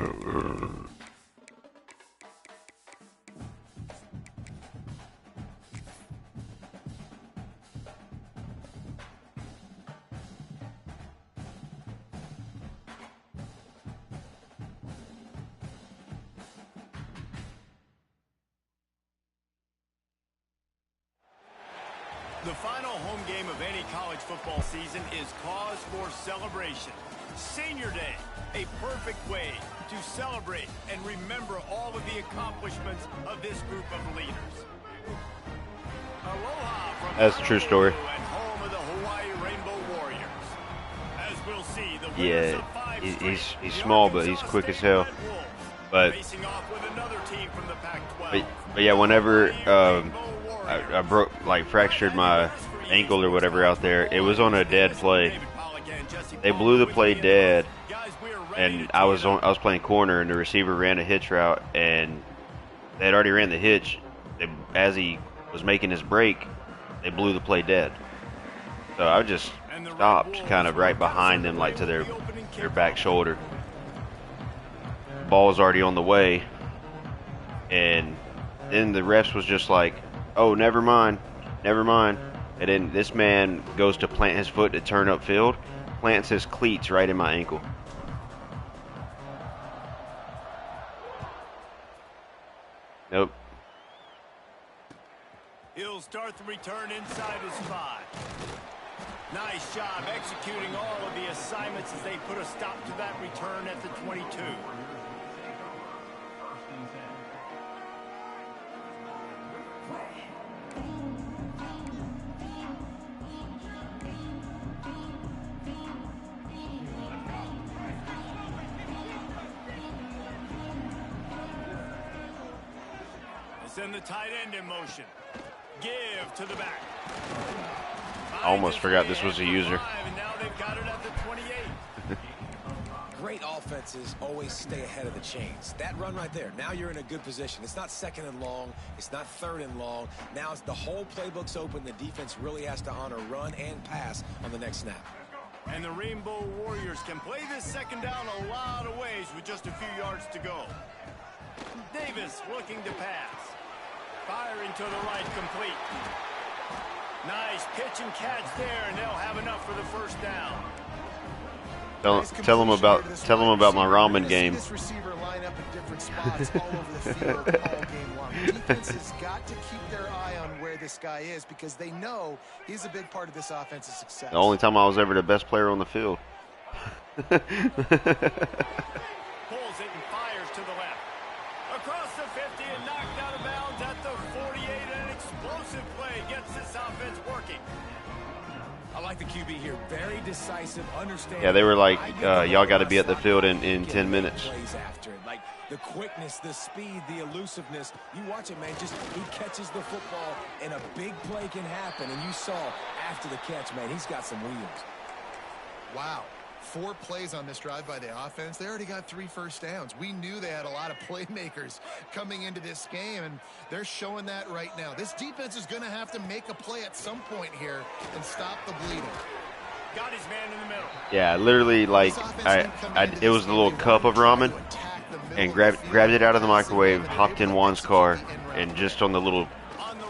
The final home game of any college football season is cause for celebration. Senior Day, a perfect way to celebrate and remember all of the accomplishments of this group of leaders. Aloha from That's a true story. And home of the Hawaii Rainbow Warriors. As we'll see, the Yeah, he's small, but he's quick as hell. But yeah, whenever I broke, fractured my ankle or whatever out there, it was on a dead play. They blew the play dead, and I was playing corner, and the receiver ran a hitch route, and they had already ran the hitch. As he was making his break, they blew the play dead. So I just stopped kind of right behind them, to their back shoulder. Ball was already on the way, and then the refs was just like, "Oh, never mind." And then this man goes to plant his foot to turn upfield, plants his cleats right in my ankle. Nope. He'll start the return inside his 5. Nice job executing all of the assignments as they put a stop to that return at the 22. Send the tight end in motion. Give to the back. I almost forgot this was a user. And now they've got it at the 28. Great offenses always stay ahead of the chains. That run right there, now you're in a good position. It's not 2nd and long. It's not 3rd and long. Now it's the whole playbook's open. The defense really has to honor run and pass on the next snap. And the Rainbow Warriors can play this 2nd down a lot of ways with just a few yards to go. Davis looking to pass. Firing to the right, complete. Nice pitch and catch there, and they'll have enough for the 1st down. Tell them about my ramen game. This receiver line up in different spots all over the field all game long. The defense has got to keep their eye on where this guy is because they know he's a big part of this offense's success. The only time I was ever the best player on the field. Pulls it and fires to the left. Across the 50 and knocked out of bounds at the 48. An explosive play gets this offense working. I like the QB here. Very decisive, understanding. Yeah, they were like, y'all got to be at the field in 10 minutes. Like the quickness, the speed, the elusiveness. You watch it, man. Just he catches the football, and a big play can happen. And you saw after the catch, man, he's got some wheels. Wow. 4 plays on this drive by the offense. They already got 3 first downs. We knew they had a lot of playmakers coming into this game, and they're showing that right now. This defense is going to have to make a play at some point here and stop the bleeding. Got his man in the middle. Yeah, literally, it was the little cup of ramen, and grabbed it out of the microwave, hopped in Juan's car, and just on the little,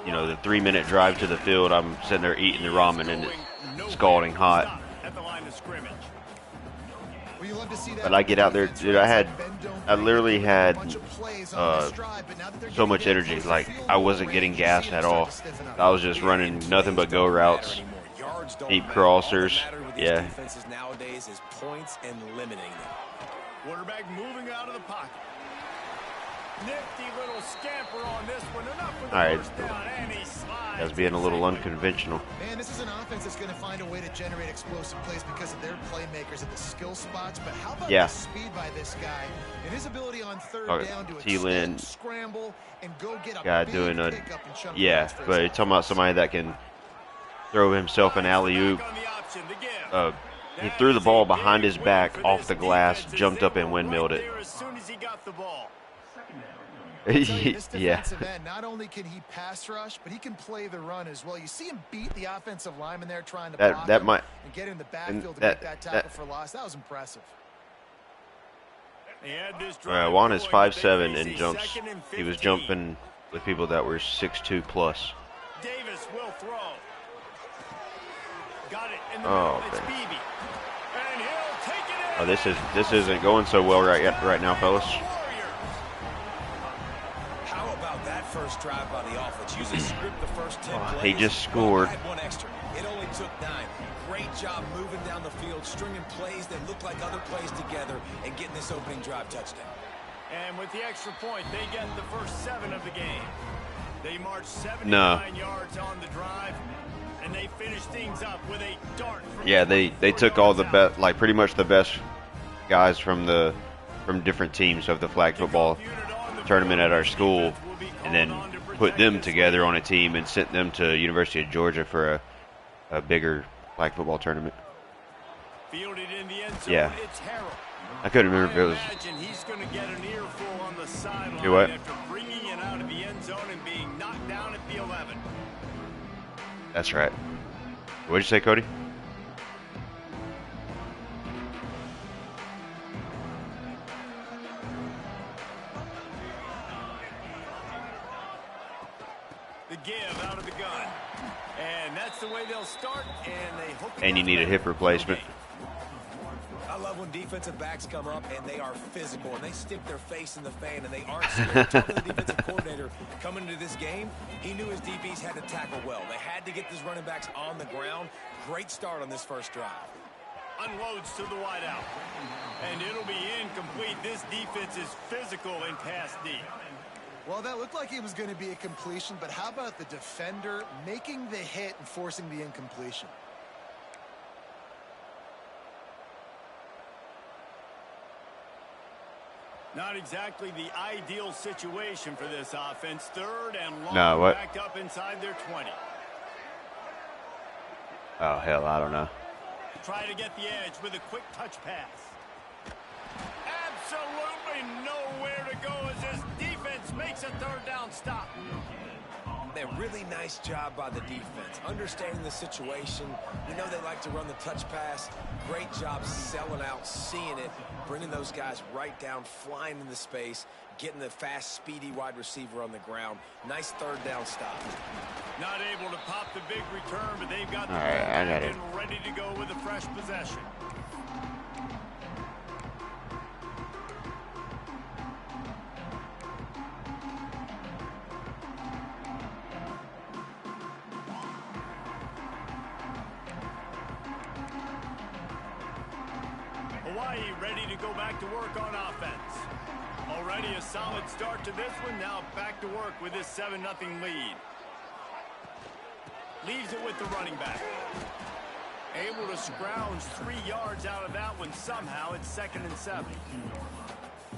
the 3-minute drive to the field, I'm sitting there eating the ramen, and it's scalding hot. At the line of scrimmage. But I get out there, dude, I literally had so much energy. Like, I wasn't getting gassed at all. I was just running nothing but go routes, deep crossers. Yeah. Nowadays is points and limiting them. Quarterback moving out of the pocket. Nifty little scamper on this one. Enough for the all right. first down, and he slides. That's being a little unconventional. Man, this is an offense that's going to find a way to generate explosive plays because of their playmakers at the skill spots. But how about the speed by this guy and his ability on 3rd down to extend, scramble, and go get a big pickup and chunk yeah, but you're talking about somebody that can throw himself an alley-oop. He threw the ball behind his back off the glass, jumped up and windmilled it. As soon as he got the ball. Yeah. Not only can he pass rush, but he can play the run as well. You see him beat the offensive lineman there trying to block him and get in the backfield to make that tackle for loss. That was impressive. Juan is 5'7" and jumps. He was jumping with people that were 6'2" plus. Davis will throw. Got it in the Oh, middle. It's okay. Beebe. And he'll take it in. Oh, this isn't going so well right now, fellas. How about that first drive by the offense? Usually script the first 10 plays. He just scored. Well, I had one extra. It only took 9. Great job moving down the field, stringing plays that look like other plays together, and getting this opening drive touchdown. And with the extra point, they get the first 7 of the game. They march 79 yards on the drive, and they finish things up with a dart. Yeah, they took all the best, like pretty much the best guys from different teams of the flag football tournament at our school, and then put them together on a team and sent them to University of Georgia for a bigger flag football tournament. Fielded in the end zone, Yeah. it's Harrell. I couldn't remember if it was. Imagine he's going to get an earful on the sideline Do what? after bringing it out of the end zone and being knocked down at the 11. That's right. What'd you say, Cody? The give out of the gun. And that's the way they'll start, and they hope. And you need a hip replacement. I love when defensive backs come up and they are physical and they stick their face in the fan and they aren't scared. Talking to the defensive coordinator coming into this game, he knew his DBs had to tackle well. They had to get these running backs on the ground. Great start on this first drive. Unloads to the wideout. And it'll be incomplete. This defense is physical in pass D. Well, that looked like it was going to be a completion, but how about the defender making the hit and forcing the incompletion? Not exactly the ideal situation for this offense. Third and long, No, what? backed up inside their 20. Oh, hell, I don't know. Try to get the edge with a quick touch pass. Absolutely nowhere to go as this defense makes a third down stop. A really nice job by the defense, understanding the situation. We know they like to run the touch pass. Great job selling out, seeing it, bringing those guys right down, flying in the space, getting the fast, speedy wide receiver on the ground. Nice third down stop. Not able to pop the big return, but they've got the All right, I got ball it. and ready to go with a fresh possession. Hawaii ready to go back to work on offense. Already a solid start to this one. Now back to work with this 7-0 lead. Leaves it with the running back. Able to scrounge 3 yards out of that one somehow. It's 2nd and 7.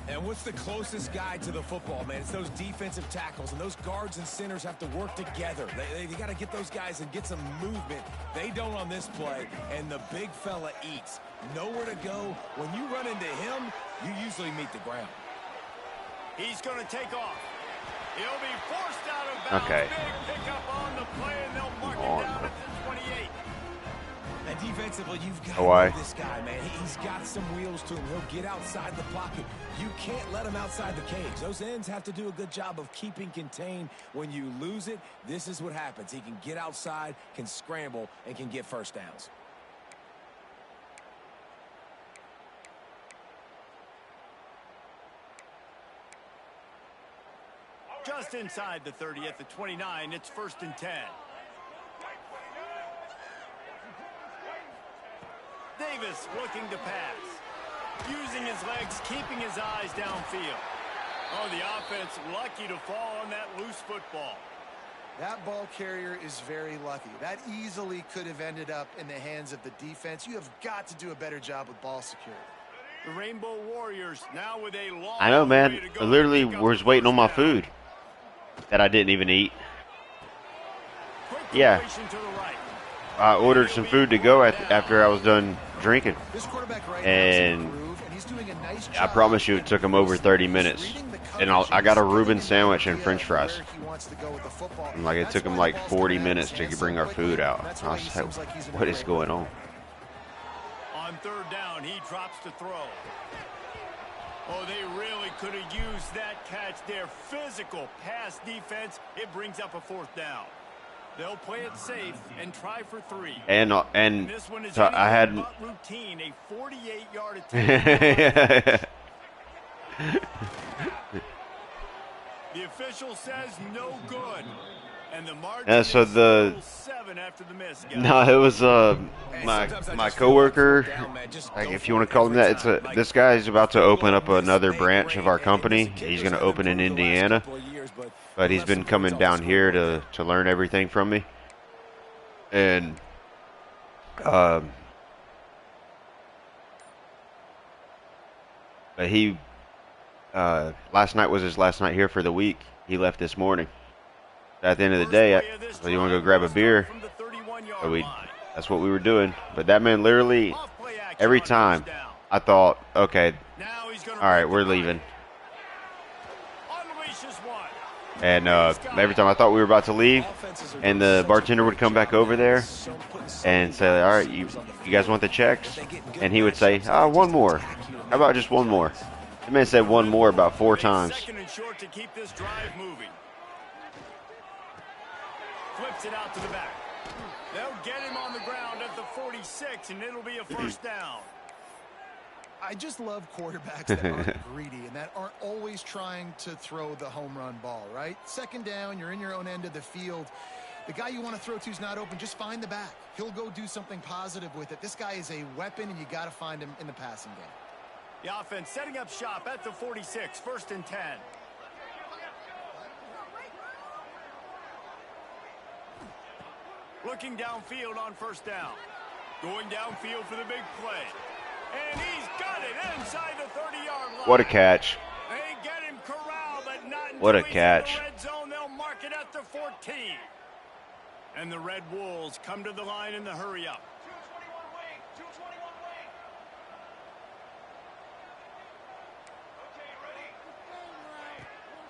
And what's the closest guy to the football, man? It's those defensive tackles, and those guards and centers have to work together. They got to get those guys and get some movement. They don't on this play, and the big fella eats. Nowhere to go. When you run into him, you usually meet the ground. He's going to take off. He'll be forced out of bounds. Okay. Big pickup on the play, and they'll mark it down at the 28. And defensively, you've got Hawaii. to know this guy, man. He's got some wheels to him. He'll get outside the pocket. You can't let him outside the cage. Those ends have to do a good job of keeping contained. When you lose it, this is what happens. He can get outside, can scramble, and can get first downs. Just inside the 30 at the 29. It's 1st and 10. Davis looking to pass. Using his legs, keeping his eyes downfield. Oh, the offense lucky to fall on that loose football. That ball carrier is very lucky. That easily could have ended up in the hands of the defense. You have got to do a better job with ball security. The Rainbow Warriors now with a long I know, man. way to go I literally to pick up was the waiting on my first down. food that I didn't even eat. Quick Yeah. completion to the right. I ordered some food to go after I was done drinking. This quarterback right And now is in the groove, and he's doing a nice I job promise you it took him over 30 minutes. reading the And coverage I got a and Reuben getting sandwich an and idea french of fries. where he wants to go with the football. And like it That's took him why like the ball's 40 gonna minutes have to his bring our hands food so out. quickly. That's I why was he like, seems like he's in a what is great going rhythm. on? On 3rd down, he drops to throw. Oh, they really could have used that catch there. Physical pass defense. It brings up a 4th down. They'll play it safe and try for 3. And this one is so I had routine, a 48-yard attempt. The official says no good. And the margin is still 7 after the miss. No, it was my coworker. Like, if you want to call him that, this guy is about to open up another branch of our company. He's going to open in Indiana, but he's been coming down here to learn everything from me. And but he last night was his last night here for the week. He left this morning. At the end of the day, you want to go grab a beer? So that's what we were doing. But that man literally, every time, I thought, okay, all right, we're leaving. And every time I thought we were about to leave, and the bartender would come back over there and say, all right, you guys want the checks? And he would say, one more. How about just one more? The man said one more about 4 times. Flips it out to the back. They'll get him on the ground at the 46, and it'll be a 1st down. I just love quarterbacks that aren't greedy and that aren't always trying to throw the home run ball, right? 2nd down, you're in your own end of the field. The guy you want to throw to is not open. Just find the back. He'll go do something positive with it. This guy is a weapon, and you got to find him in the passing game. The offense setting up shop at the 46, 1st and 10. Looking downfield on 1st down. Going downfield for the big play. And he's got it inside the 30-yard line. What a catch. They get him corralled, but not until what a he's catch. in the red zone. They'll mark it at the 14. And the Red Wolves come to the line in the hurry-up.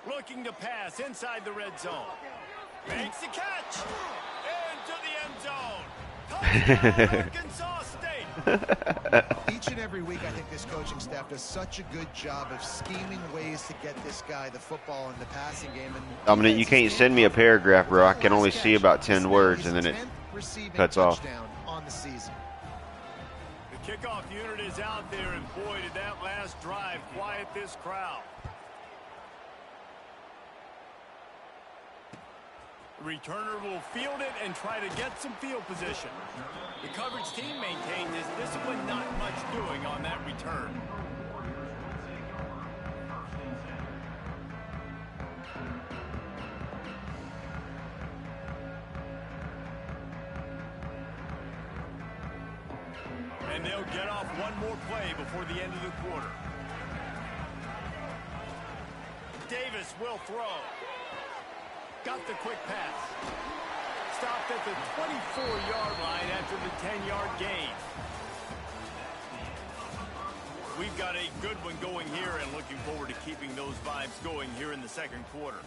Looking to pass inside the red zone. Makes the catch. Into the end zone. Touchdown, Arkansas State. Each and every week, I think this coaching staff does such a good job of scheming ways to get this guy the football in the passing game. And Dominic, you can't send me a paragraph, bro. I can only see about 10 words, and then it cuts off. On the season. The kickoff unit is out there, and boy, did that last drive quiet this crowd. The returner will field it and try to get some field position. The coverage team maintains his discipline, not much doing on that return. And they'll get off one more play before the end of the quarter. Davis will throw. Got the quick pass. Stopped at the 24-yard line after the 10-yard gain. We've got a good one going here and looking forward to keeping those vibes going here in the 2nd quarter.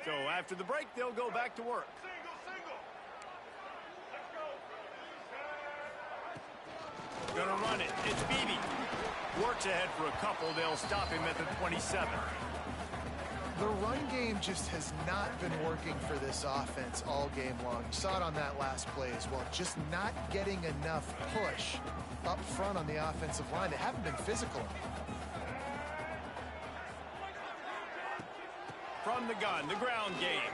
So after the break, they'll go back to work. Gonna run it. It's Beebe. Works ahead for a couple. They'll stop him at the 27. The run game just has not been working for this offense all game long. You saw it on that last play as well. Just not getting enough push up front on the offensive line. They haven't been physical. From the gun, the ground game.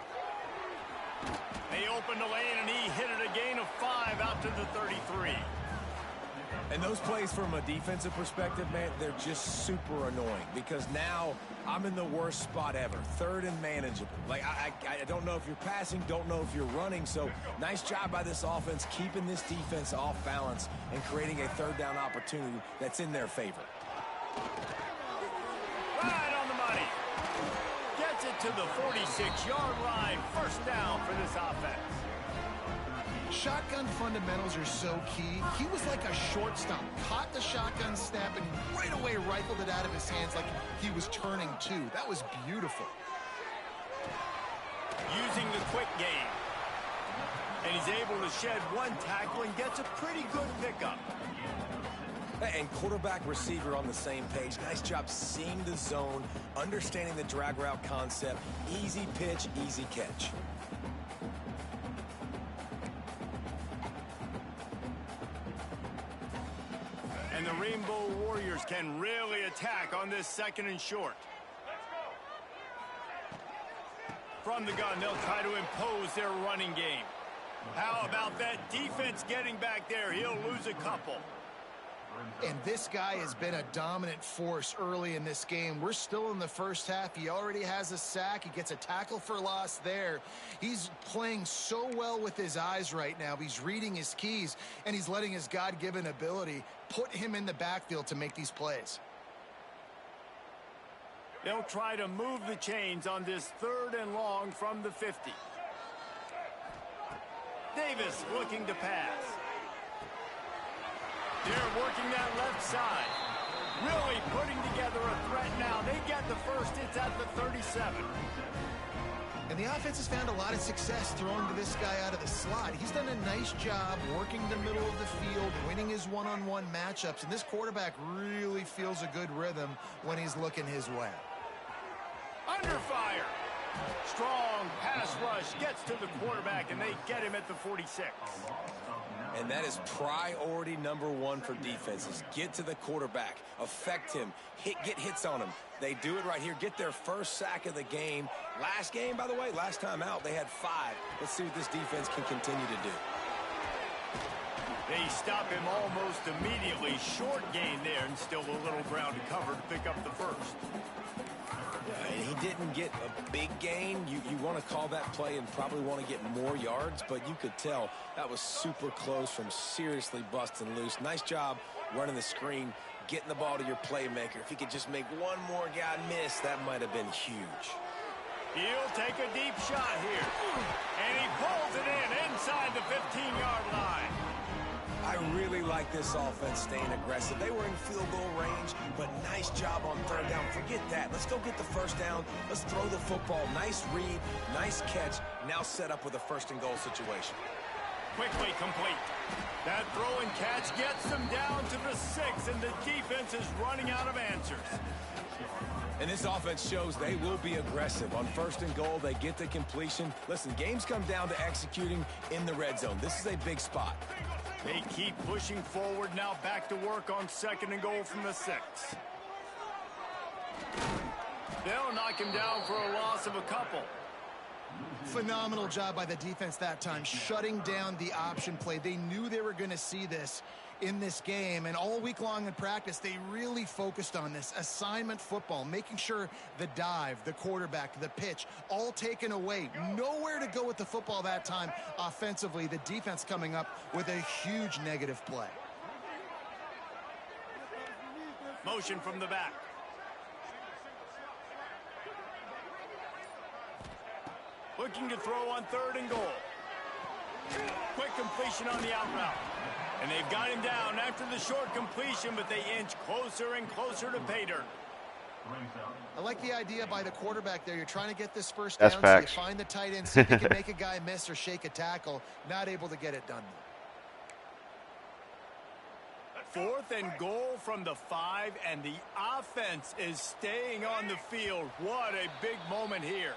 They opened the lane, and he hit it a gain of 5 out to the 33. And those plays from a defensive perspective, man, they're just super annoying because now I'm in the worst spot ever, 3rd and manageable. Like, I don't know if you're passing, don't know if you're running. So nice job by this offense keeping this defense off balance and creating a 3rd down opportunity that's in their favor. Right on the money. Gets it to the 46-yard line. 1st down for this offense. Shotgun fundamentals are so key. He was like a shortstop. Caught the shotgun snap and right away rifled it out of his hands like he was turning two. That was beautiful. Using the quick game. And he's able to shed one tackle and gets a pretty good pickup. And quarterback receiver on the same page. Nice job seeing the zone, understanding the drag route concept. Easy pitch, easy catch. And the Rainbow Warriors can really attack on this 2nd and short. From the gun, they'll try to impose their running game. How about that defense getting back there? He'll lose a couple. And this guy has been a dominant force early in this game. We're still in the first half. He already has a sack. He gets a tackle for loss there. He's playing so well with his eyes right now. He's reading his keys, and he's letting his God-given ability put him in the backfield to make these plays. They'll try to move the chains on this 3rd and long from the 50. Davis looking to pass. They're working that left side. Really putting together a threat now. They get the first. It's at the 37. And the offense has found a lot of success throwing to this guy out of the slot. He's done a nice job working the middle of the field, winning his one-on-one matchups. And this quarterback really feels a good rhythm when he's looking his way. Under fire. Strong pass rush gets to the quarterback, and they get him at the 46. And that is priority number 1 for defenses. Get to the quarterback, affect him, get hits on him. They do it right here, get their first sack of the game. Last game, by the way, last time out, they had 5. Let's see what this defense can continue to do. They stop him almost immediately. Short gain there, and still a little ground to cover to pick up the first. And he didn't get a big gain. You want to call that play and probably want to get more yards, but you could tell that was super close from seriously busting loose. Nice job running the screen, getting the ball to your playmaker. If he could just make one more guy miss, that might have been huge. He'll take a deep shot here. And he pulls it in inside the 15-yard line. I really like this offense staying aggressive. They were in field goal range, but nice job on 3rd down. Forget that. Let's go get the 1st down. Let's throw the football. Nice read, nice catch. Now set up with a 1st and goal situation. Quickly complete. That throw and catch gets them down to the 6, and the defense is running out of answers. And this offense shows they will be aggressive. On 1st and goal, they get the completion. Listen, games come down to executing in the red zone. This is a big spot. They keep pushing forward. Now back to work on 2nd and goal from the 6. They'll knock him down for a loss of a couple. Phenomenal job by the defense that time, shutting down the option play. They knew they were going to see this in this game, and all week long in practice, they really focused on this assignment football, making sure the dive, the quarterback, the pitch, all taken away. Nowhere to go with the football that time offensively. The defense coming up with a huge negative play. Motion from the back. Looking to throw on 3rd and goal. Quick completion on the out route. And they've got him down after the short completion, but they inch closer and closer to pay dirt. I like the idea by the quarterback there. You're trying to get this 1st That's down, facts. so you find the tight end, see if he can make a guy miss or shake a tackle. Not able to get it done. 4th and goal from the 5, and the offense is staying on the field. What a big moment here.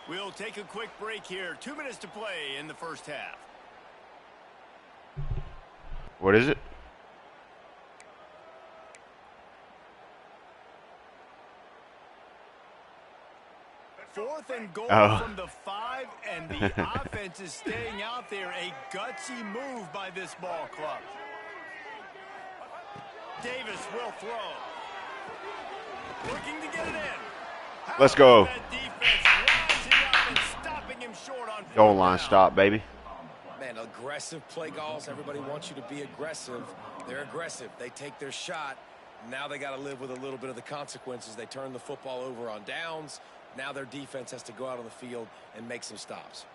We'll take a quick break here. 2 minutes to play in the first half. What is it? Fourth and goal Oh. from the 5, and the offense is staying out there. A gutsy move by this ball club. Davis will throw. Looking to get it in. How Let's go. about that defense rising up and stopping him short on Goal fourth line down? stop, baby. Man, aggressive play calls. Everybody wants you to be aggressive. They're aggressive. They take their shot. Now they got to live with a little bit of the consequences. They turn the football over on downs. Now their defense has to go out on the field and make some stops.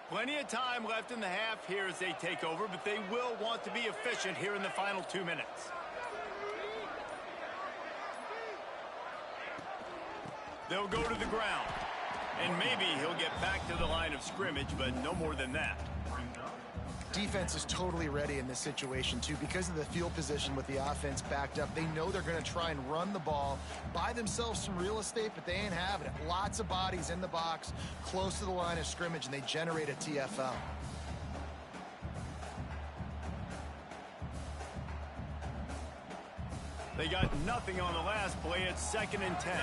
Plenty of time left in the half here as they take over, but they will want to be efficient here in the final 2 minutes. They'll go to the ground. And maybe he'll get back to the line of scrimmage, but no more than that. Defense is totally ready in this situation, too, because of the field position with the offense backed up. They know they're going to try and run the ball, buy themselves some real estate, but they ain't having it. Lots of bodies in the box, close to the line of scrimmage, and they generate a TFL. They got nothing on the last play. It's 2nd and 10.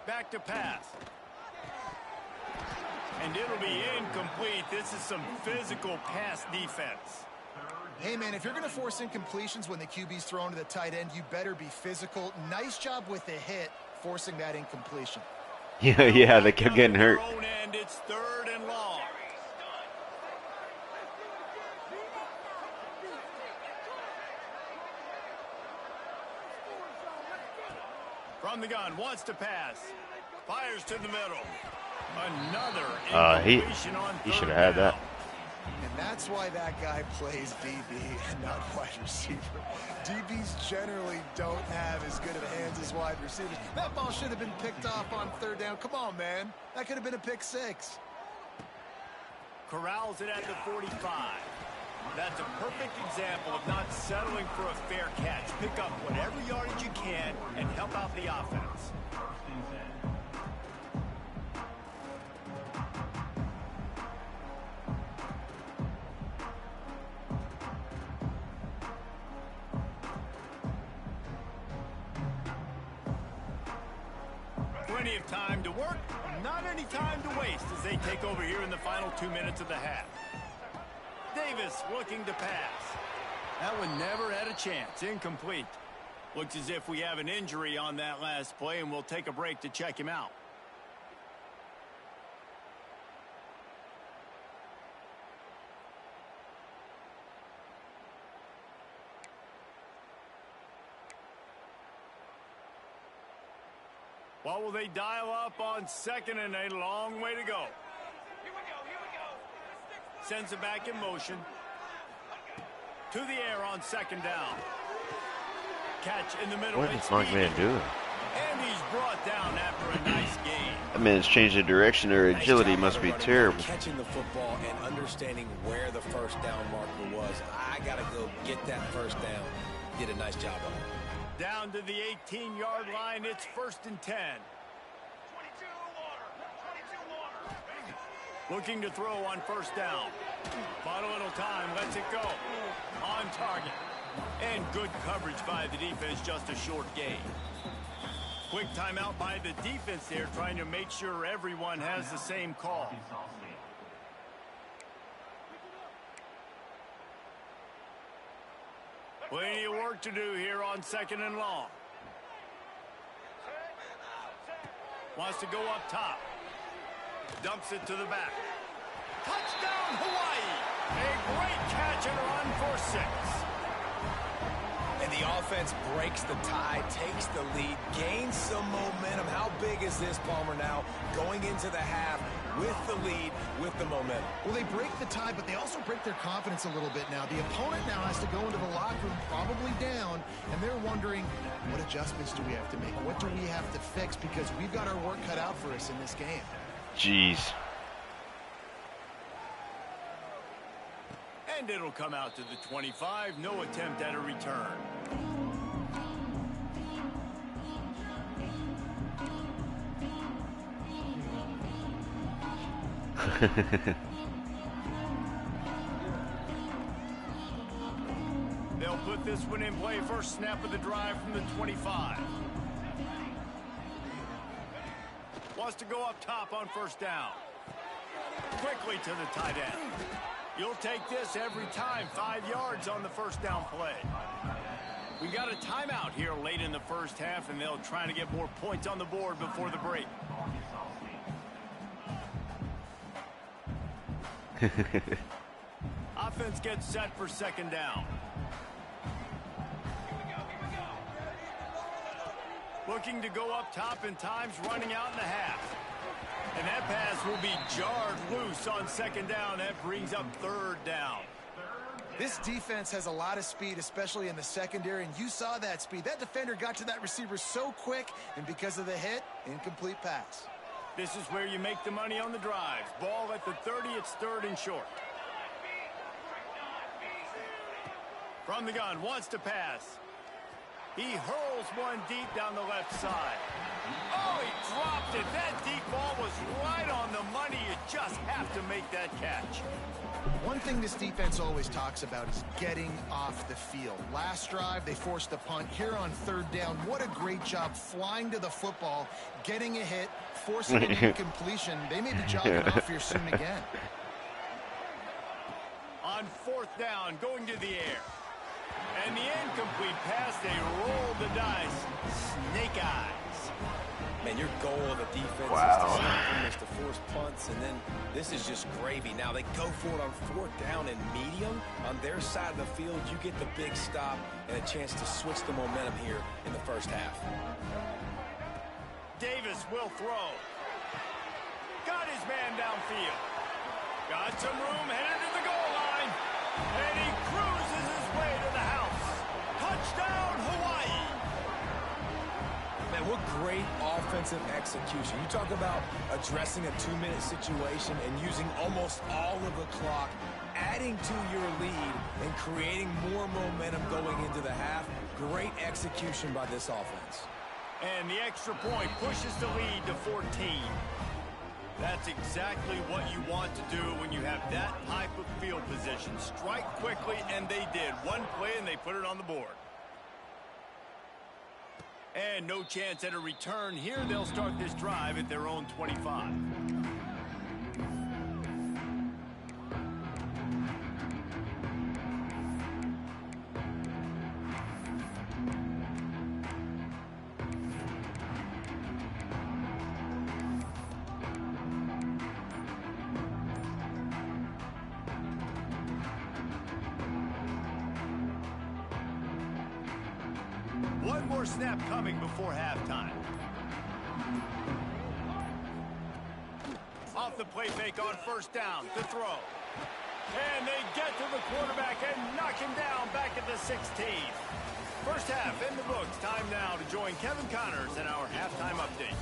Back to pass. And it'll be incomplete. This is some physical pass defense. Hey, man, if you're going to force incompletions when the QB's thrown to the tight end, you better be physical. Nice job with the hit, forcing that incompletion. Yeah, they kept getting hurt. End, it's 3rd and long. From the gun, wants to pass. Fires to the middle. Another incompletion on he should have had that. And that's why that guy plays DB and not wide receiver. DBs generally don't have as good of hands as wide receivers. That ball should have been picked off on 3rd down. Come on, man. That could have been a pick 6. Corrals it at the 45. That's a perfect example of not settling for a fair catch. Pick up whatever yardage you can and help out the offense. Plenty of time to work, not any time to waste as they take over here in the final 2 minutes of the half. Davis looking to pass. That one never had a chance. Incomplete. Looks as if we have an injury on that last play, and we'll take a break to check him out. What will they dial up on 2nd and a long way to go? Sends it back in motion. To the air on 2nd down. Catch in the middle. What is Mark Man doing? And he's brought down after a nice game. That man's changed the direction. Their agility must be terrible. Catching the football and understanding where the 1st down marker was. I got to go get that 1st down. Did a nice job on it. Down to the 18-yard line. It's 1st and 10. Looking to throw on 1st down. Bought a little time. Lets it go. On target. And good coverage by the defense. Just a short gain. Quick timeout by the defense there, trying to make sure everyone has the same call. Plenty of work to do here on 2nd and long. Wants to go up top. Dumps it to the back. Touchdown, Hawaii! A great catch and run for 6. And the offense breaks the tie, takes the lead, gains some momentum. How big is this, Palmer, now going into the half with the lead, with the momentum? Well, they break the tie, but they also break their confidence a little bit now. The opponent now has to go into the locker room probably down, and they're wondering, what adjustments do we have to make? What do we have to fix? Because we've got our work cut out for us in this game. Jeez. And it'll come out to the 25. No attempt at a return. They'll put this one in play. First snap of the drive from the 25. Wants to go up top on 1st down. Quickly to the tight end. You'll take this every time. 5 yards on the 1st down play. We got a timeout here late in the 1st half, and they'll try to get more points on the board before the break. Offense gets set for 2nd down. looking to go up top, and time's running out in the half. And that pass will be jarred loose on second down. That brings up third down. This defense has a lot of speed, especially in the secondary, and you saw that speed. That defender got to that receiver so quick, and because of the hit, incomplete pass. This is where you make the money on the drives. Ball at the 30, it's third and short. From the gun, wants to pass. He hurls one deep down the left side. Oh, he dropped it. That deep ball was right on the money. You just have to make that catch. One thing this defense always talks about is getting off the field. Last drive, they forced a punt. Here on third down, what a great job flying to the football, getting a hit, forcing an incompletion. They may be jogging off here soon again. On fourth down, going to the air. And the incomplete pass, they roll the dice. Snake eyes. Man, your goal of the defense is to force punts, and then this is just gravy. Now they go for it on fourth down and medium. On their side of the field, you get the big stop and a chance to switch the momentum here in the first half. Davis will throw. Got his man downfield. Got some room, headed to the goal line. And he cruises his way to the house. Touchdown, Hawaii. Man, what great offensive execution. You talk about addressing a 2-minute situation and using almost all of the clock, adding to your lead and creating more momentum going into the half. Great execution by this offense. And the extra point pushes the lead to 14. That's exactly what you want to do when you have that type of field position. Strike quickly, and they did. One play, and they put it on the board. And no chance at a return here. They'll start this drive at their own 25. One more snap coming before halftime. Off the play fake on first down to throw. And they get to the quarterback and knock him down back at the 16. First half in the books. Time now to join Kevin Connors in our halftime update.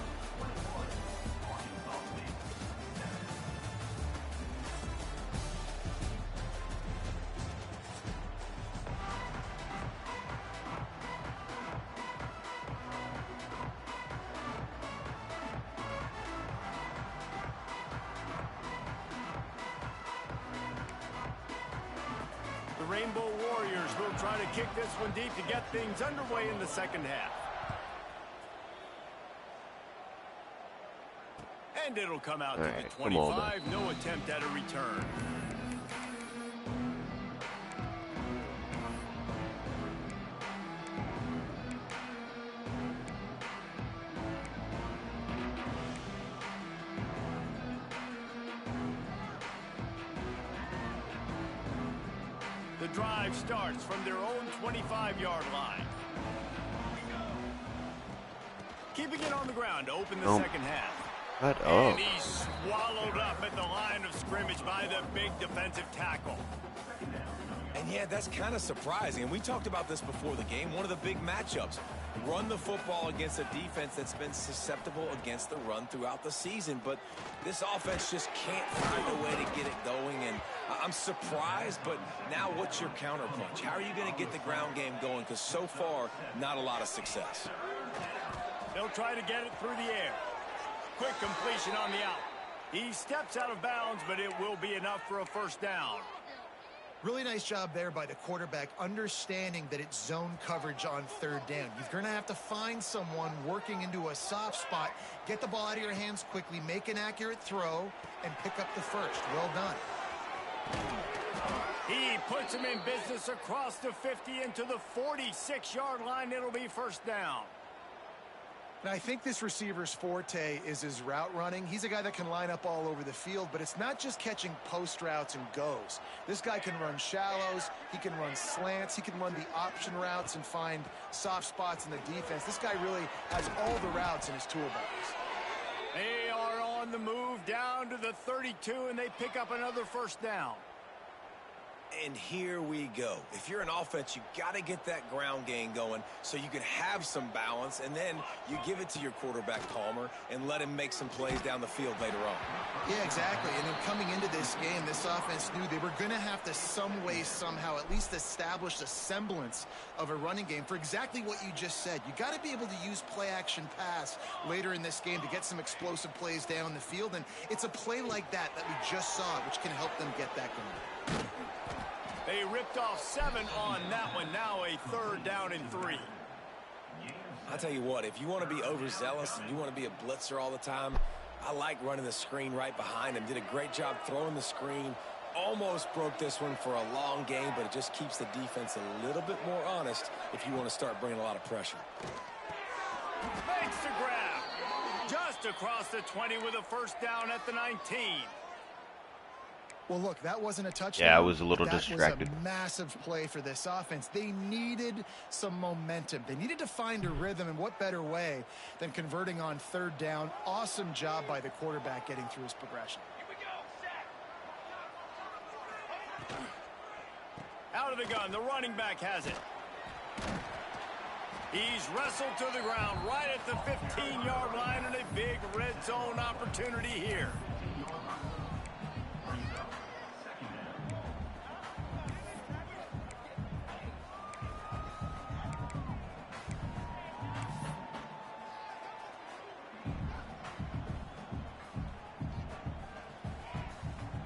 The Rainbow Warriors will try to kick this one deep to get things underway in the second half. And it'll come out to the 25. No attempt at a return. The drive starts from their own 25-yard line. Keeping it on the ground to open the second half. And he's swallowed up at the line of scrimmage by the big defensive tackle. And yeah, that's kind of surprising. And we talked about this before the game. One of the big matchups. Run the football against a defense that's been susceptible against the run throughout the season. But this offense just can't find a way to get it going. And I'm surprised, but now what's your counterpunch? How are you going to get the ground game going? Because so far, not a lot of success. They'll try to get it through the air. Quick completion on the out. He steps out of bounds, but it will be enough for a first down. Really nice job there by the quarterback, understanding that it's zone coverage on third down. You're going to have to find someone working into a soft spot, get the ball out of your hands quickly, make an accurate throw, and pick up the first. Well done. He puts him in business across the 50 into the 46-yard line. It'll be first down. And I think this receiver's forte is his route running. He's a guy that can line up all over the field, but it's not just catching post routes and goes. This guy can run shallows, he can run slants, he can run the option routes and find soft spots in the defense. This guy really has all the routes in his toolbox. They are on the move down to the 32, and they pick up another first down. And here we go. If you're an offense, you got to get that ground game going so you can have some balance, and then you give it to your quarterback, Palmer, and let him make some plays down the field later on. Yeah, exactly. And then coming into this game, this offense knew they were going to have to some way, somehow, at least establish a semblance of a running game for exactly what you just said. You got to be able to use play-action pass later in this game to get some explosive plays down the field, and it's a play like that we just saw, which can help them get that going. They ripped off 7 on that one. Now a 3rd down and 3. I'll tell you what, if you want to be overzealous and you want to be a blitzer all the time, I like running the screen right behind him. Did a great job throwing the screen. Almost broke this one for a long game, but it just keeps the defense a little bit more honest if you want to start bringing a lot of pressure. Makes the grab. Just across the 20 with a first down at the 19. Well, look, that wasn't a touchdown. Yeah, I was a little distracted. That was a massive play for this offense. They needed some momentum. They needed to find a rhythm, and what better way than converting on 3rd down. Awesome job by the quarterback getting through his progression. Out of the gun, the running back has it. He's wrestled to the ground right at the 15-yard line, and a big red zone opportunity here.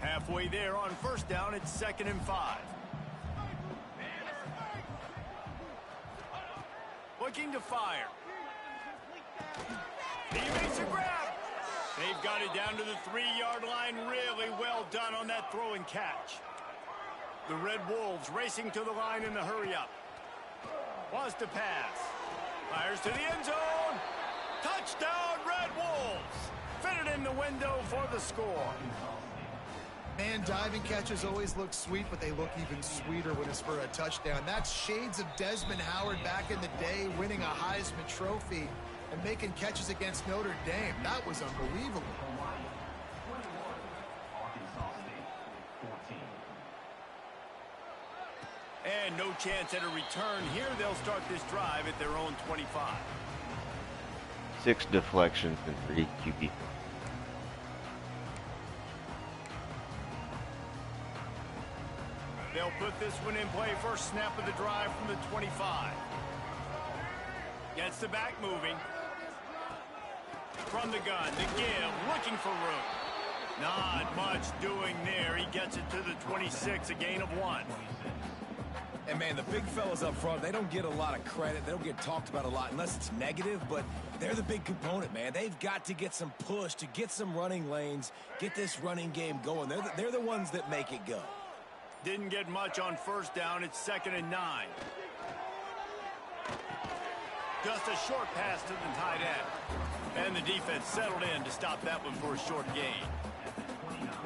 Halfway there on first down, it's 2nd and 5. Looking to fire. He makes a grab. They've got it down to the 3-yard line. Really well done on that throw and catch. The Red Wolves racing to the line in the hurry-up. Wants to pass. Fires to the end zone. Touchdown, Red Wolves. Fitted in the window for the score. Man, diving catches always look sweet, but they look even sweeter when it's for a touchdown. That's shades of Desmond Howard back in the day, winning a Heisman Trophy and making catches against Notre Dame. That was unbelievable. And no chance at a return here. They'll start this drive at their own 25. 6 deflections and 3 QB. They'll put this one in play. First snap of the drive from the 25. Gets the back moving. From the gun, the give, looking for room. Not much doing there. He gets it to the 26, a gain of 1. And, man, the big fellas up front, they don't get a lot of credit. They don't get talked about a lot unless it's negative, but they're the big component, man. They've got to get some push, to get some running lanes, get this running game going. They're the ones that make it go. Didn't get much on first down. It's 2nd and 9. Just a short pass to the tight end. And the defense settled in to stop that one for a short gain.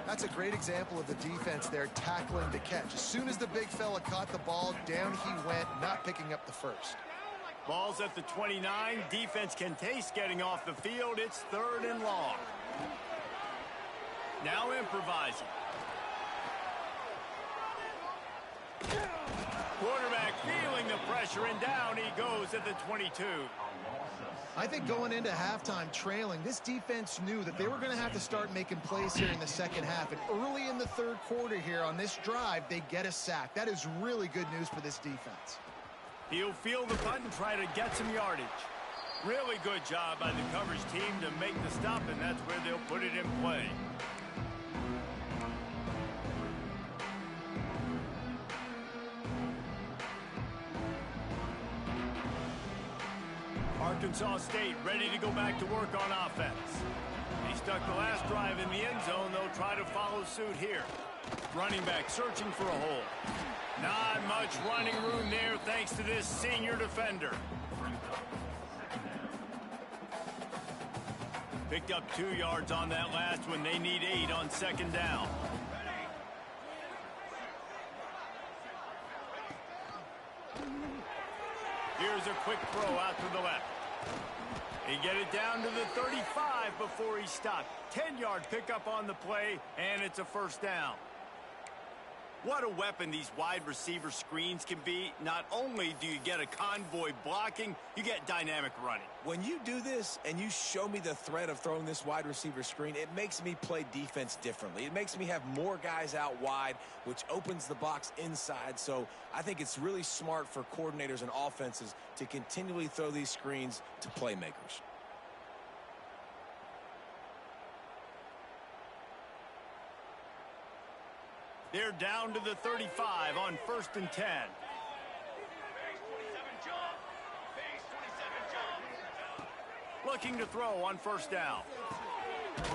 That's a great example of the defense there tackling the catch. As soon as the big fella caught the ball, down he went, not picking up the first. Ball's at the 29. Defense can taste getting off the field. It's 3rd and long. Now improvising. Quarterback feeling the pressure, and down he goes at the 22. I think going into halftime trailing, this defense knew that they were going to have to start making plays here in the second half. And early in the 3rd quarter here on this drive, they get a sack. That is really good news for this defense. He'll feel the punt and try to get some yardage. Really good job by the coverage team to make the stop, and that's where they'll put it in play. Arkansas State ready to go back to work on offense. They stuck the last drive in the end zone. They'll try to follow suit here. Running back searching for a hole. Not much running room there thanks to this senior defender. Picked up 2 yards on that last one. They need 8 on second down. Here's a quick throw out to the left. He get it down to the 35 before he stopped. 10-yard pickup on the play, and it's a first down. What a weapon these wide receiver screens can be. Not only do you get a convoy blocking, you get dynamic running. When you do this and you show me the threat of throwing this wide receiver screen, it makes me play defense differently. It makes me have more guys out wide, which opens the box inside. So I think it's really smart for coordinators and offenses to continually throw these screens to playmakers. They're down to the 35 on 1st and 10. Looking to throw on first down.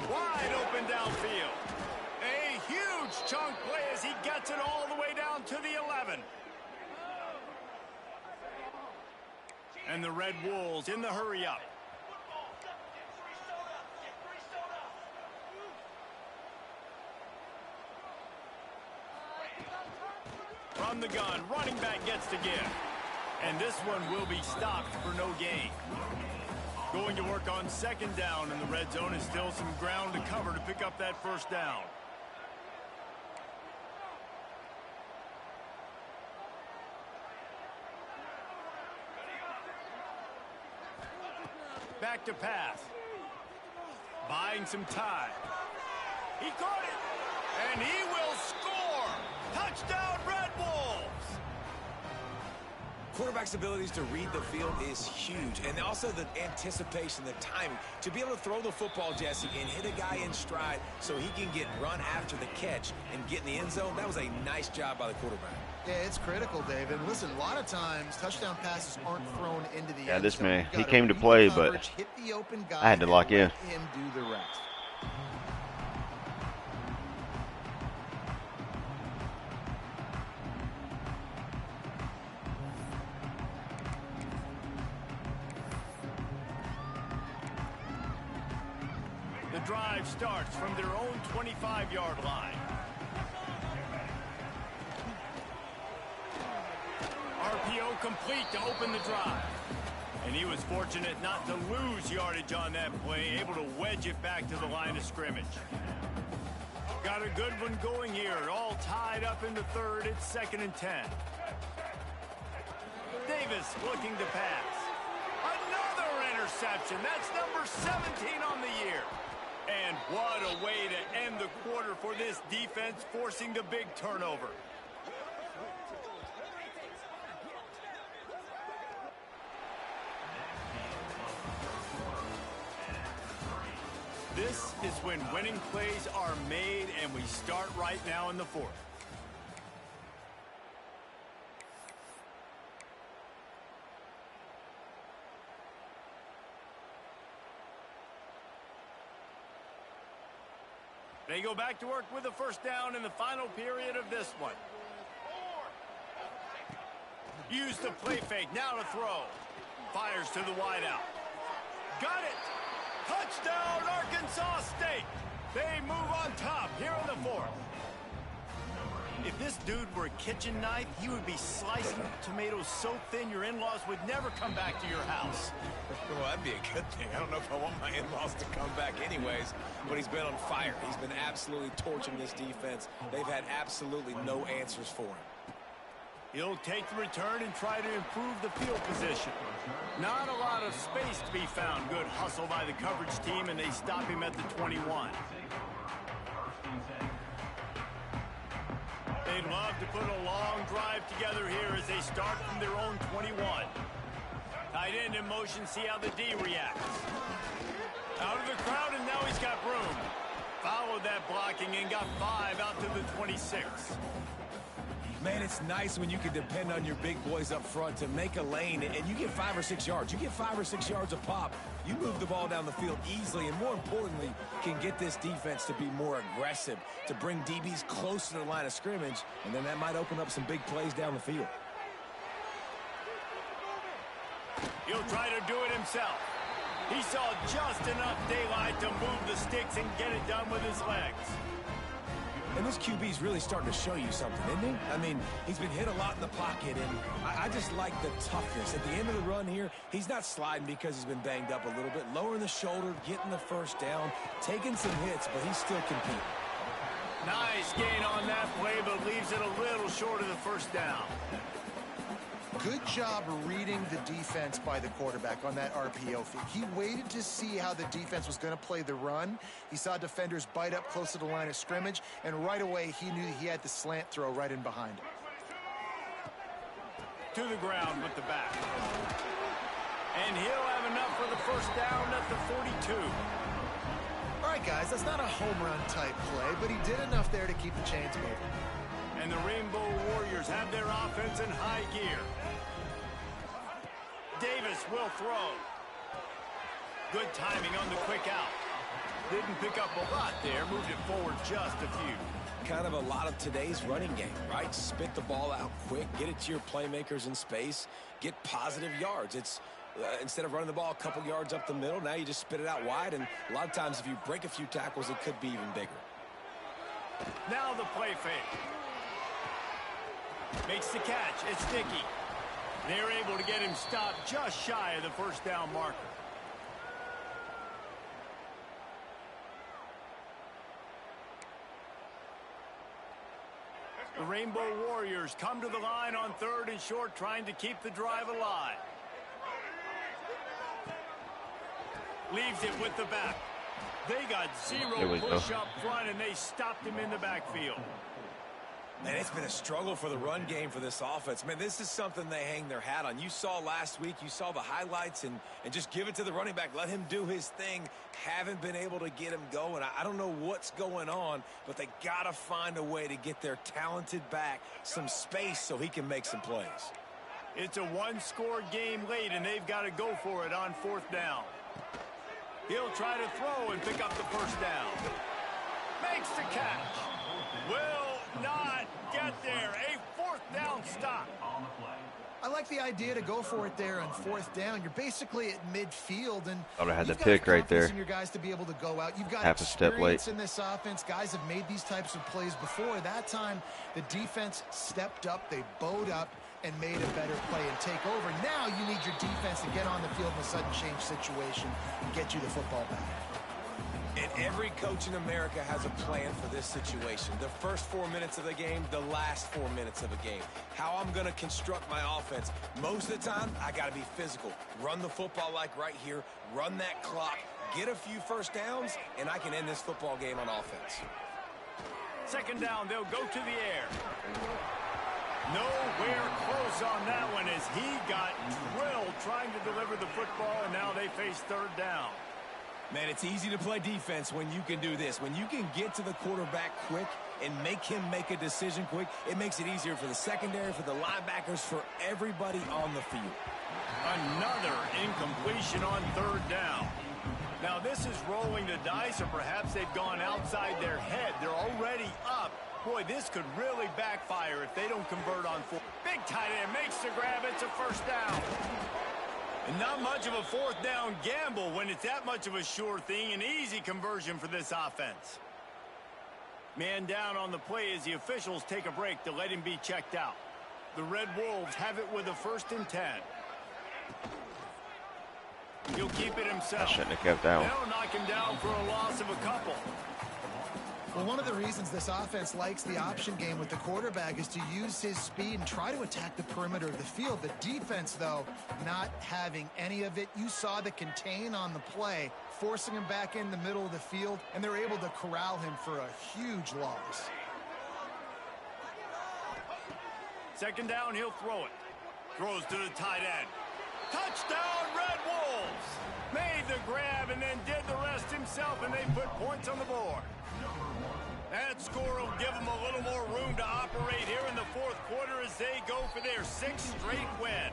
Wide open downfield. A huge chunk play as he gets it all the way down to the 11. And the Red Wolves in the hurry up. From the gun, running back gets to give. And this one will be stopped for no gain. Going to work on second down, and the red zone is still some ground to cover to pick up that first down. Back to pass. Buying some time. He caught it, and he will score. Touchdown, Red Wolves! Quarterback's abilities to read the field is huge, and also the anticipation, the timing. To be able to throw the football, Jesse, and hit a guy in stride so he can get run after the catch and get in the end zone, that was a nice job by the quarterback. Yeah, it's critical, David. Listen, a lot of times touchdown passes aren't thrown into the end zone. This man, he came to play, but hit the open guy, I had to lock in. Him do the rest. The drive starts from their own 25-yard line. RPO complete to open the drive. And he was fortunate not to lose yardage on that play, able to wedge it back to the line of scrimmage. Got a good one going here, all tied up in the third. It's 2nd and 10. Davis looking to pass. Another interception. That's number 17 on the year. And what a way to end the quarter for this defense, forcing the big turnover. This is when winning plays are made, and we start right now in the 4th. They go back to work with a first down in the final period of this one. Use the play fake, now to throw. Fires to the wideout. Got it! Touchdown, Arkansas State! They move on top here in the 4th. If this dude were a kitchen knife, he would be slicing tomatoes so thin your in-laws would never come back to your house. Well, that'd be a good thing. I don't know if I want my in-laws to come back anyways, but he's been on fire. He's been absolutely torching this defense. They've had absolutely no answers for him. He'll take the return and try to improve the field position. Not a lot of space to be found. Good hustle by the coverage team, and they stop him at the 21. They'd love to put a long drive together here as they start from their own 21. Tight end in motion, see how the D reacts. Out of the crowd, and now he's got room. Followed that blocking and got 5 out to the 26. Man, it's nice when you can depend on your big boys up front to make a lane, and you get 5 or 6 yards. You get 5 or 6 yards a pop. You move the ball down the field easily, and more importantly, can get this defense to be more aggressive, to bring DBs close to the line of scrimmage, and then that might open up some big plays down the field. He'll try to do it himself. He saw just enough daylight to move the sticks and get it done with his legs. And this QB's really starting to show you something, isn't he? I mean, he's been hit a lot in the pocket, and I just like the toughness. At the end of the run here, he's not sliding because he's been banged up a little bit. Lowering the shoulder, getting the first down, taking some hits, but he's still competing. Nice gain on that play, but leaves it a little short of the first down. Good job reading the defense by the quarterback on that RPO feed. He waited to see how the defense was going to play the run. He saw defenders bite up close to the line of scrimmage, and right away he knew he had the slant throw right in behind him. To the ground with the back. And he'll have enough for the first down at the 42. All right, guys, that's not a home run type play, but he did enough there to keep the chains moving. And the Rainbow Warriors have their offense in high gear. Davis will throw. Good timing on the quick out. Didn't pick up a lot there, moved it forward just a few. Kind of a lot of today's running game, right? Spit the ball out quick, get it to your playmakers in space, get positive yards. It's instead of running the ball a couple yards up the middle, now you just spit it out wide, and a lot of times if you break a few tackles, it could be even bigger. Now the play fake. Makes the catch. It's sticky. They're able to get him stopped just shy of the first down marker. The Rainbow Warriors come to the line on 3rd and short, trying to keep the drive alive. Leaves it with the back. They got zero push up front, and they stopped him in the backfield. Man, it's been a struggle for the run game for this offense. Man, this is something they hang their hat on. You saw last week, you saw the highlights, and just give it to the running back. Let him do his thing. Haven't been able to get him going. I don't know what's going on, but they got to find a way to get their talented back some space so he can make some plays. It's a one-score game late, and they've got to go for it on 4th down. He'll try to throw and pick up the first down. Makes the catch. Will not get there. A 4th down stop. I like the idea to go for it there on 4th down. You're basically at midfield, and thought I had the pick right there. in your guys to be able to go out. You've got half a step late in this offense. Guys have made these types of plays before. That time, the defense stepped up. They bowed up and made a better play and take over. Now you need your defense to get on the field in a sudden change situation and get you the football back. And every coach in America has a plan for this situation. The first 4 minutes of the game, the last 4 minutes of a game. How I'm going to construct my offense. Most of the time, I got to be physical. Run the football like right here. Run that clock. Get a few first downs, and I can end this football game on offense. 2nd down, they'll go to the air. Nowhere close on that one as he got drilled trying to deliver the football, and now they face 3rd down. Man, it's easy to play defense when you can do this. When you can get to the quarterback quick and make him make a decision quick, it makes it easier for the secondary, for the linebackers, for everybody on the field. Another incompletion on 3rd down. Now this is rolling the dice, or perhaps they've gone outside their head. They're already up. Boy, this could really backfire if they don't convert on 4th. Big tight end makes the grab. It's a 1st down. And not much of a 4th down gamble when it's that much of a sure thing. An easy conversion for this offense. Man down on the play as the officials take a break to let him be checked out. The Red Wolves have it with a 1st and 10. He'll keep it himself. I shouldn't have kept that one. They'll knock him down for a loss of a couple. Well, one of the reasons this offense likes the option game with the quarterback is to use his speed and try to attack the perimeter of the field. The defense, though, not having any of it. You saw the contain on the play, forcing him back in the middle of the field, and they're able to corral him for a huge loss. 2nd down, he'll throw it. Throws to the tight end. Touchdown, Red Wolves! Made the grab and then did the rest himself, and they put points on the board. That score will give them a little more room to operate here in the 4th quarter as they go for their 6th straight win.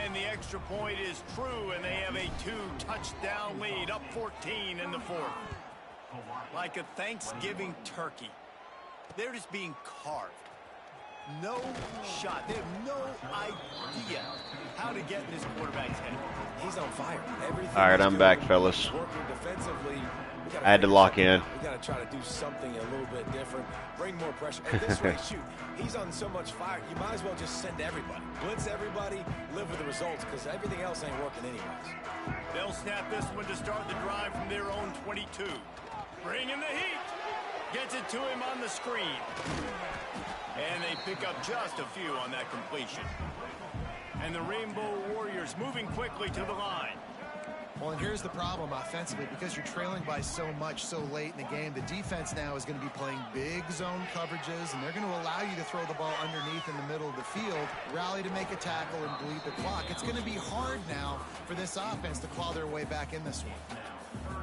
And the extra point is true, and they have a 2-touchdown lead, up 14 in the 4th. Like a Thanksgiving turkey. They're just being carved. No shot. They have no idea how to get in this quarterback's head. He's on fire. Everything All right, I'm back, fellas. working defensively. I had to lock in. We got to try to do something a little bit different, bring more pressure. At this rate, shoot, he's on so much fire, you might as well just send everybody. Blitz everybody, live with the results, because everything else ain't working anyways. They'll snap this one to start the drive from their own 22. Bring in the heat. Gets it to him on the screen. And they pick up just a few on that completion. And the Rainbow Warriors moving quickly to the line. Well, and here's the problem offensively. Because you're trailing by so much so late in the game, the defense now is going to be playing big zone coverages, and they're going to allow you to throw the ball underneath in the middle of the field, rally to make a tackle, and bleed the clock. It's going to be hard now for this offense to claw their way back in this one.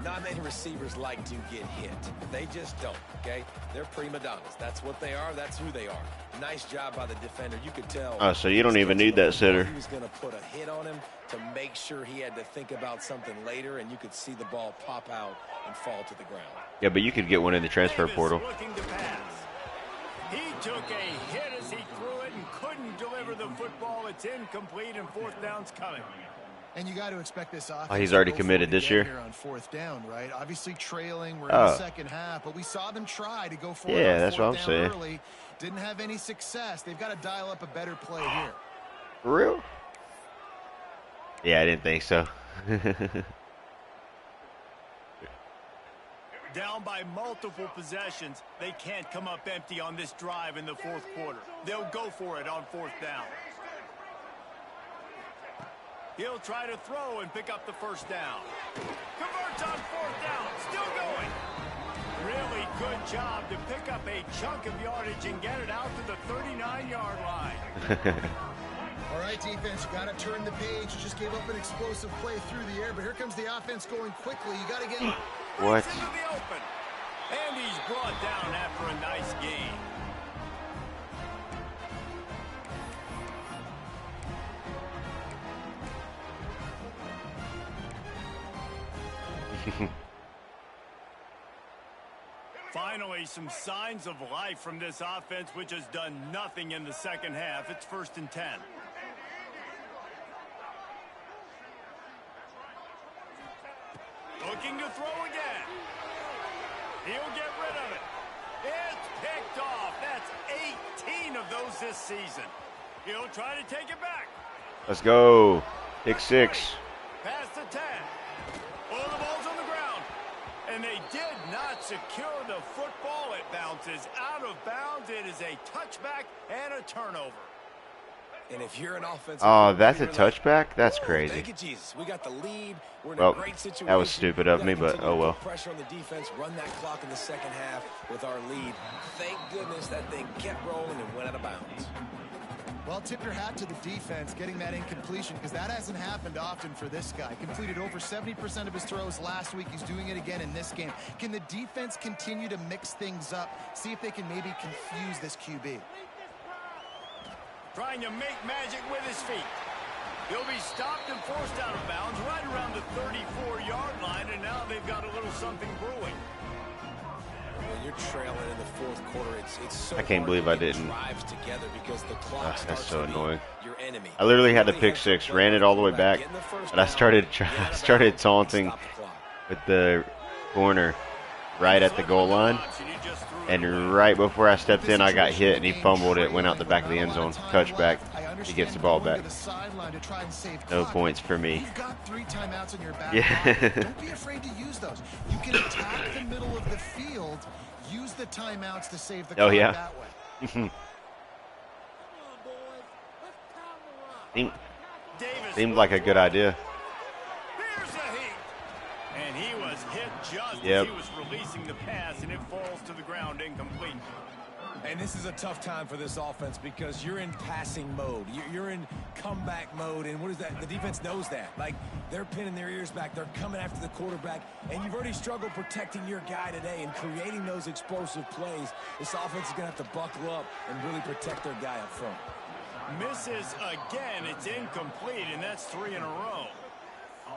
Not many receivers like to get hit. They just don't, okay? They're prima donnas. That's what they are. That's who they are. Nice job by the defender. You could tell. Oh, so you don't even need that sitter. He was going to put a hit on him to make sure he had to think about something later, and you could see the ball pop out and fall to the ground. Yeah, but you could get one in the transfer portal. Looking to pass. He took a hit as he threw it and couldn't deliver the football. It's incomplete, and fourth down's coming. And you got to expect this offense. Oh, he's already committed this year. On fourth down, right? Obviously trailing. We're in the second half, but we saw them try to go for it. Yeah, that's what I'm saying. Early. Didn't have any success. They've got to dial up a better play here. For real? Yeah, I didn't think so. Down by multiple possessions, they can't come up empty on this drive in the fourth quarter. They'll go for it on fourth down. He'll try to throw and pick up the first down. Converts on fourth down. Still going. Really good job to pick up a chunk of yardage and get it out to the 39-yard line. All right, defense, you got to turn the page. You just gave up an explosive play through the air, but here comes the offense going quickly. You got to get what? Into the open. And he's brought down after a nice gain. Finally, some signs of life from this offense, which has done nothing in the second half. It's 1st and 10. Looking to throw again. He'll get rid of it. It's picked off. That's 18 of those this season. He'll try to take it back. Let's go. Pick 6. Past the 10. Oh, the ball's on the ground. And they did not secure the football. It bounces out of bounds. It is a touchback and a turnover. And if you're an offensive that's a touchback? That's crazy. Thank you, Jesus. We got the lead. We're in Well, a great situation. that was stupid of me, but oh well. Pressure on the defense, run that clock in the second half with our lead. Thank goodness that thing kept rolling and went out of bounds. Well, tip your hat to the defense getting that incompletion, because that hasn't happened often for this guy. Completed over 70% of his throws last week. He's doing it again in this game. Can the defense continue to mix things up? See if they can maybe confuse this QB. Trying to make magic with his feet. He'll be stopped and forced out of bounds right around the 34-yard line, and now they've got a little something brewing. When you're trailing in the fourth quarter, it's so I can't believe I didn't. Drives together because the clock That's so annoying. your enemy. I literally had to pick 6, ran it all the way back, and I started taunting with the corner right at the goal line. And right before I stepped in, I got hit, and he fumbled it, went out the back of the end zone. Touchback. He gets the ball back. No points for me. You've got 3 timeouts in your back. Yeah. Don't be afraid to use those. You can attack the middle of the field. Use the timeouts to save the clock that way. Seemed like a good idea. Here's a heat. And he was hit just Yep. as he was releasing the pass, and it falls to the ground incomplete. And this is a tough time for this offense because you're in passing mode. You're in comeback mode, and what is that? The defense knows that. Like, they're pinning their ears back. They're coming after the quarterback, and you've already struggled protecting your guy today and creating those explosive plays. This offense is going to have to buckle up and really protect their guy up front. Misses again. It's incomplete, and that's 3 in a row.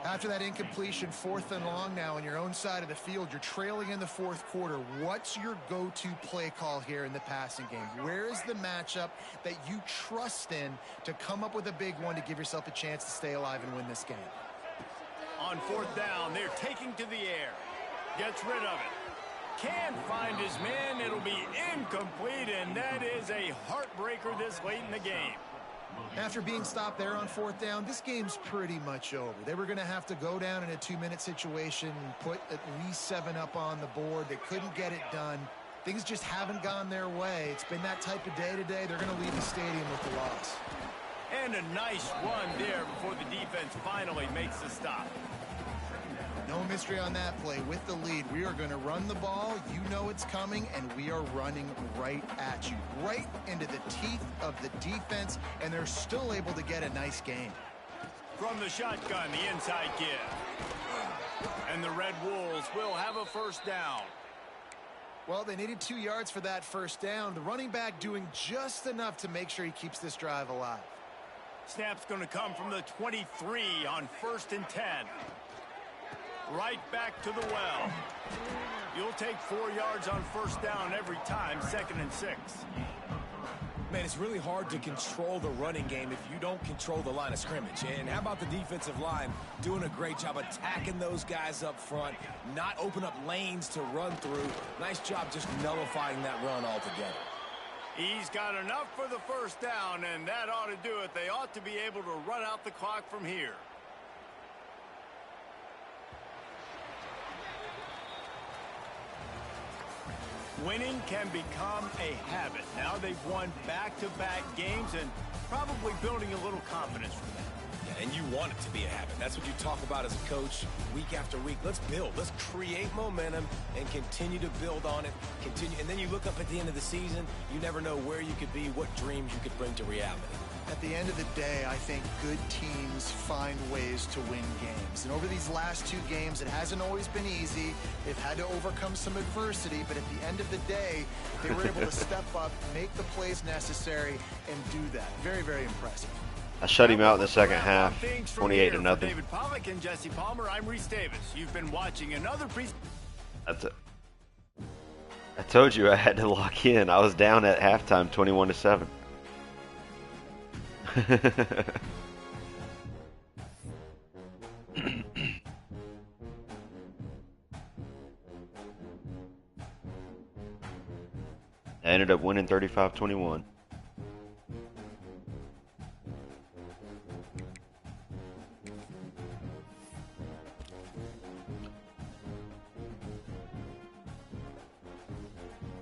After that incompletion, 4th and long now on your own side of the field, you're trailing in the 4th quarter. What's your go-to play call here in the passing game? Where is the matchup that you trust in to come up with a big one to give yourself a chance to stay alive and win this game? On 4th down, they're taking to the air. Gets rid of it. Can't find his man. It'll be incomplete, and that is a heartbreaker this late in the game. After being stopped there on 4th down, this game's pretty much over. They were going to have to go down in a 2-minute situation, put at least 7 up on the board. They couldn't get it done. Things just haven't gone their way. It's been that type of day today. They're going to leave the stadium with the loss. And a nice run there before the defense finally makes the stop. No mystery on that play. With the lead, we are going to run the ball. You know it's coming, and we are running right at you, right into the teeth of the defense, and they're still able to get a nice gain. From the shotgun, the inside give. And the Red Wolves will have a 1st down. Well, they needed 2 yards for that 1st down. The running back doing just enough to make sure he keeps this drive alive. Snap's going to come from the 23 on 1st and 10. Right back to the well. You'll take 4 yards on 1st down every time, 2nd and 6. Man, it's really hard to control the running game if you don't control the line of scrimmage. And how about the defensive line doing a great job attacking those guys up front, not open up lanes to run through. Nice job just nullifying that run altogether. He's got enough for the 1st down, and that ought to do it. They ought to be able to run out the clock from here. Winning can become a habit. Now they've won back-to-back games and probably building a little confidence from that. Yeah, and you want it to be a habit. That's what you talk about as a coach week after week. Let's build. Let's create momentum and continue to build on it. Continue, and then you look up at the end of the season, you never know where you could be, what dreams you could bring to reality. At the end of the day, I think good teams find ways to win games. And over these last 2 games, it hasn't always been easy. They've had to overcome some adversity, but at the end of the day, they were able to step up, make the plays necessary, and do that. Very, very impressive. I shut him out in the second half, 28-0. David Pollack and Jesse Palmer, I'm Reese Davis. You've been watching another That's it. I told you I had to lock in. I was down at halftime, 21-7. I ended up winning 35-21.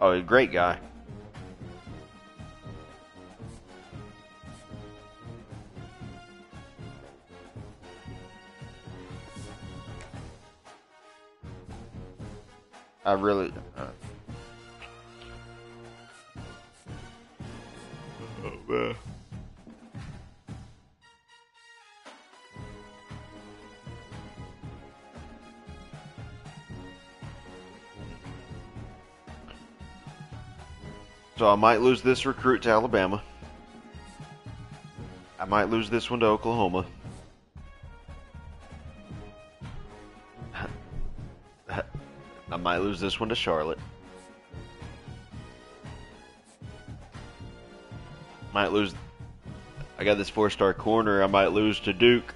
Oh, a great guy. I really oh man. So I might lose this recruit to Alabama. I might lose this one to Oklahoma. I might lose this one to Charlotte. Might lose. I got this 4-star corner. I might lose to Duke.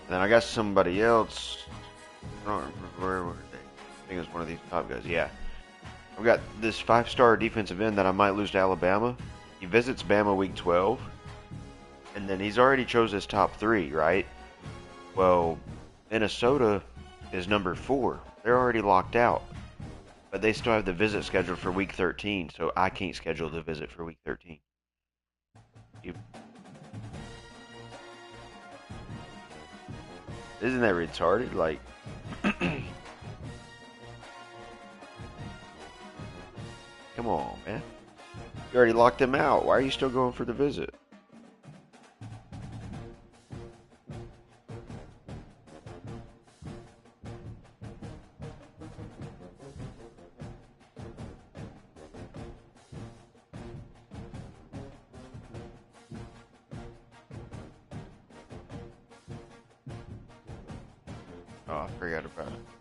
Then I got somebody else. I don't remember where were they. I think it was one of these top guys. Yeah. I've got this 5-star defensive end that I might lose to Alabama. He visits Bama week 12. And then he's already chose his top 3, right? Well, Minnesota is number 4. They're already locked out. But they still have the visit scheduled for week 13, so I can't schedule the visit for week 13. Isn't that retarded? Like, come on, man. You already locked him out. Why are you still going for the visit? Oh, I forgot about it.